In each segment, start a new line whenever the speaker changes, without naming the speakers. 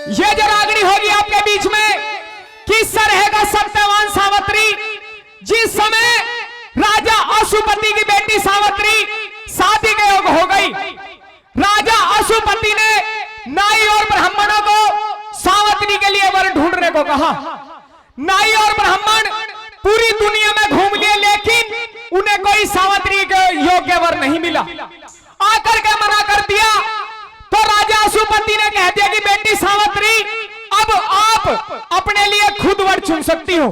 ये जो रागनी होगी आपके बीच में, किससे रहेगा सत्यवान सावित्री। जिस समय राजा अशुपति की बेटी सावित्री शादी के योग हो गई, राजा अशुपति ने नाई और ब्राह्मणों को सावित्री के लिए वर ढूंढने को कहा। नाई और ब्राह्मण पूरी दुनिया में घूम लिए, लेकिन उन्हें कोई सावित्री के योग्य वर नहीं मिला। आकर के मना कर दिया तो राजा अशुपति ने कह दिया कि बेटी सावित्री, अब आप अपने लिए खुद वर चुन सकती हो।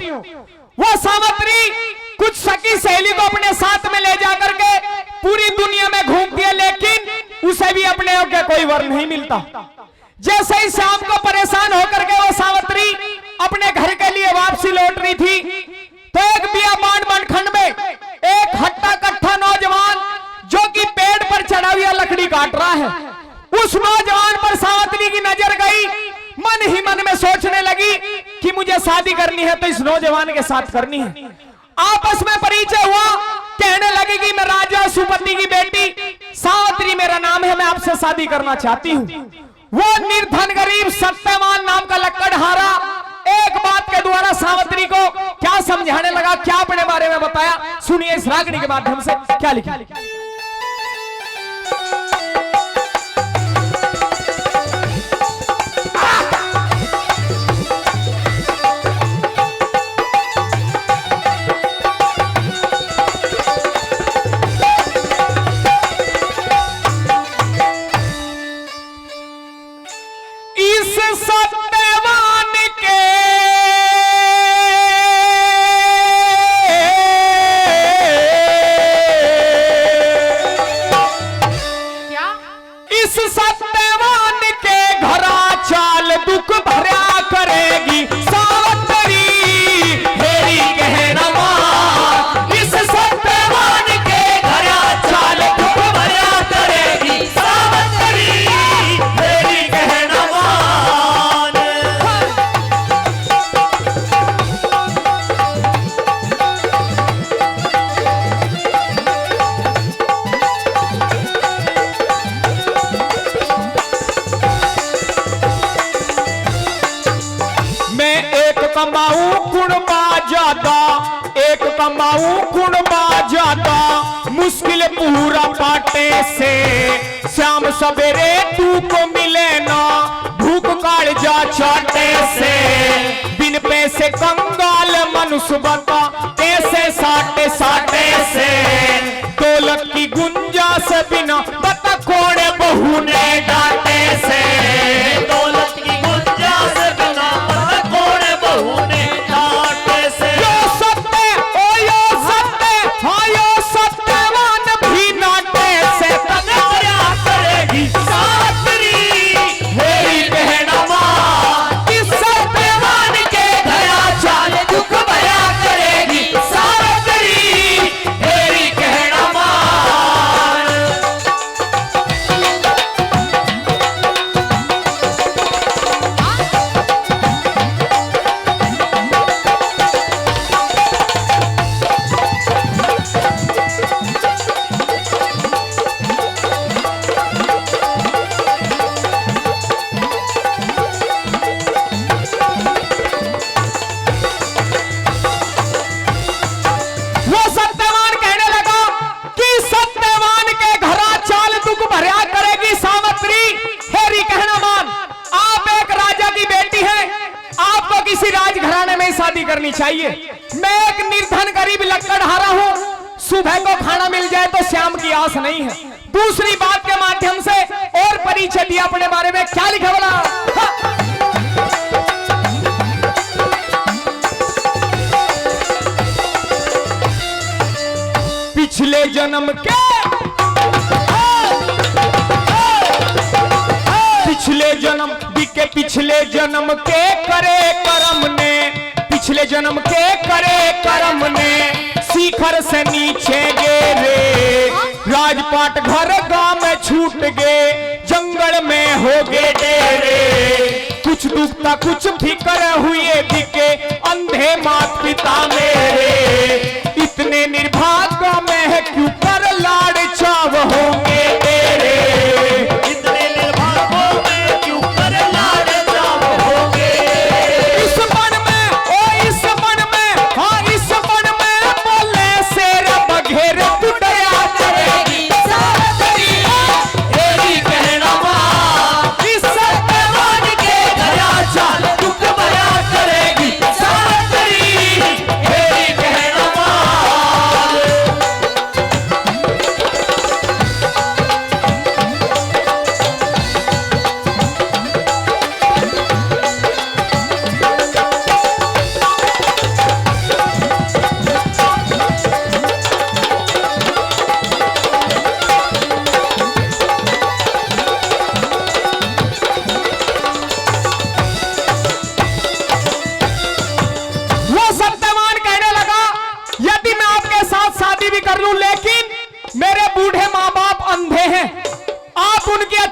वो सावित्री कुछ सखी सहेली को अपने साथ में ले जाकर के पूरी दुनिया में घूमती है, लेकिन उसे भी अपने योग्य कोई वर नहीं मिलता। जैसे ही शाम को परेशान होकर के वो सावित्री अपने घर के लिए वापसी लौट रही थी, तो एक बियाबान बनखंड में एक हट्टा कट्ठा नौजवान जो कि पेड़ पर चढ़ा हुआ लकड़ी काट रहा है, उस नौजवान पर सावित्री की नजर गई। मन ही मन में सोचने लगी कि मुझे शादी करनी है तो इस नौजवान के साथ करनी है। आपस में परिचय हुआ, कहने लगी कि मैं राजा अशुपति की बेटी सावित्री मेरा नाम है, मैं आपसे शादी करना चाहती हूँ। वो निर्धन गरीब सत्यवान नाम का लकड़हारा एक बात के द्वारा सावित्री को क्या समझाने लगा, क्या अपने बारे में बताया, सुनिए इस रागनी के माध्यम से क्या लिखा। मुश्किल पूरा बाटे से शाम सवेरे तू को मिले ना, भूख काल जा चाटे से बिन पैसे कंगाल मनुष्य बता ऐसे साटे साटे से दौलत की गुंजाइश बिना बता कोड़े बहू ने डांटे से दौलत की गुंजाइश बिना बता कोड़े बहू ने डांटे से यो सत्य ओ यो सत्य हाँ यो सत्यवान भी नाटे से तने क्या करेगी सावित्री मेरी बहन मां, इस सत्यवान के दया चाल दुख बया करेगी सावित्री मेरी बहन मां। शादी करनी चाहिए। मैं एक निर्धन गरीब लकड़हारा हूं, सुबह को खाना मिल जाए तो शाम की आस नहीं है। दूसरी बात के माध्यम से और परिचय दिया अपने बारे में, क्या लिखा बोला पिछले जन्म के पिछले जन्म के करे कर्म ने, पिछले जन्म के करे कर्म ने शिखर से नीचे गिरे, राजपाट घर गांव में छूट गए, जंगल में हो गए डेरे, कुछ दुखता कुछ फिक्र हुए दिखे अंधे माता पिता मेरे, इतने निर्भाग्य में है क्यों कर लाड़ चाव होंगे तेरे, इतने निर्भाग्यों में क्यों कर लाड़ चाव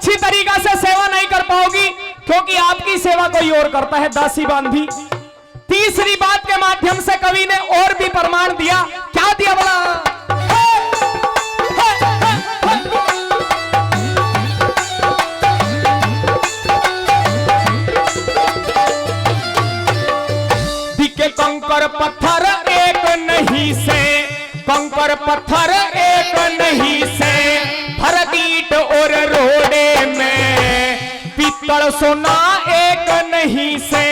अच्छी तरीका से सेवा नहीं कर पाओगी, क्योंकि आपकी सेवा कोई और करता है, दासी बांधी। तीसरी बात के माध्यम से कवि ने और भी प्रमाण दिया। क्या दिया बोला? दिखे कंकर पत्थर एक नहीं से, कंकर पत्थर एक नहीं से, फर्क ईंट और रोड़े में, पीतल सोना एक नहीं से,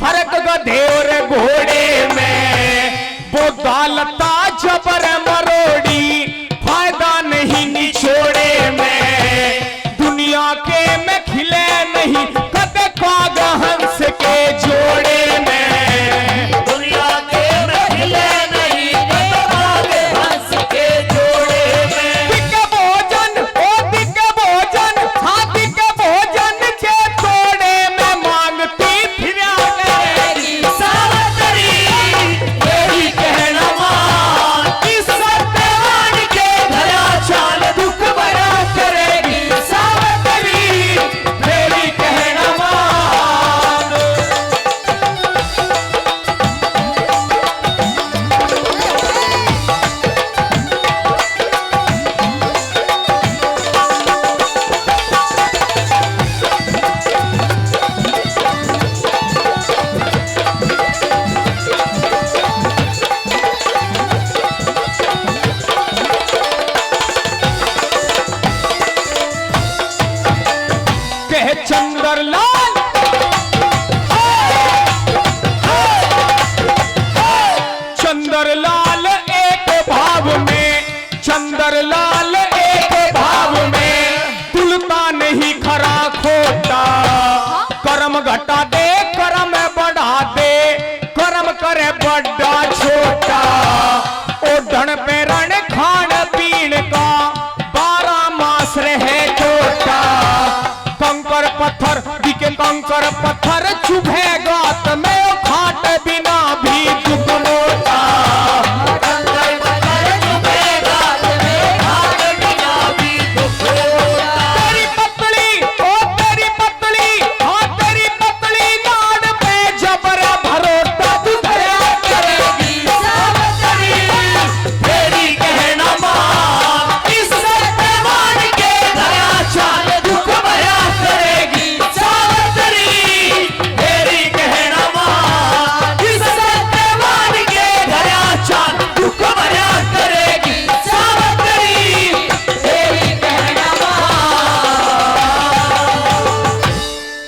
फर्क गधे और घोड़े में, वो दौलता जबर मरोड़ी, फायदा नहीं निचोड़े में, दुनिया के में खिले नहीं, कदे काग हंस के जोड़े में,
दुनिया के में खिले नहीं, कदे काग हंस के जोड़े में।
दिक्के भोजन, ओ दिक्के भोजन, हाँ दिक्के भोजन के तोड़े में मांगती फिरा करेगी
सावतरी, यही कहना मान, इस सत्यवान के भला चाल दुख भरा करेगी सावतरी,
मेरी कहना मान। कह चंद्रलाल, चंद्रलाल एक भाव में, चंद्रलाल एक भाव में, तुलता नहीं खरा खोटा, कर्म घटा दे कर्म बढ़ा दे, कर्म करे बड़ा छोटा, ओढ़न पे रण खान पीन का, 12 मास रहे छोटा, कंकर पत्थर दिखे कंकर पत्थर चुभेगा तो मैं खाट बिन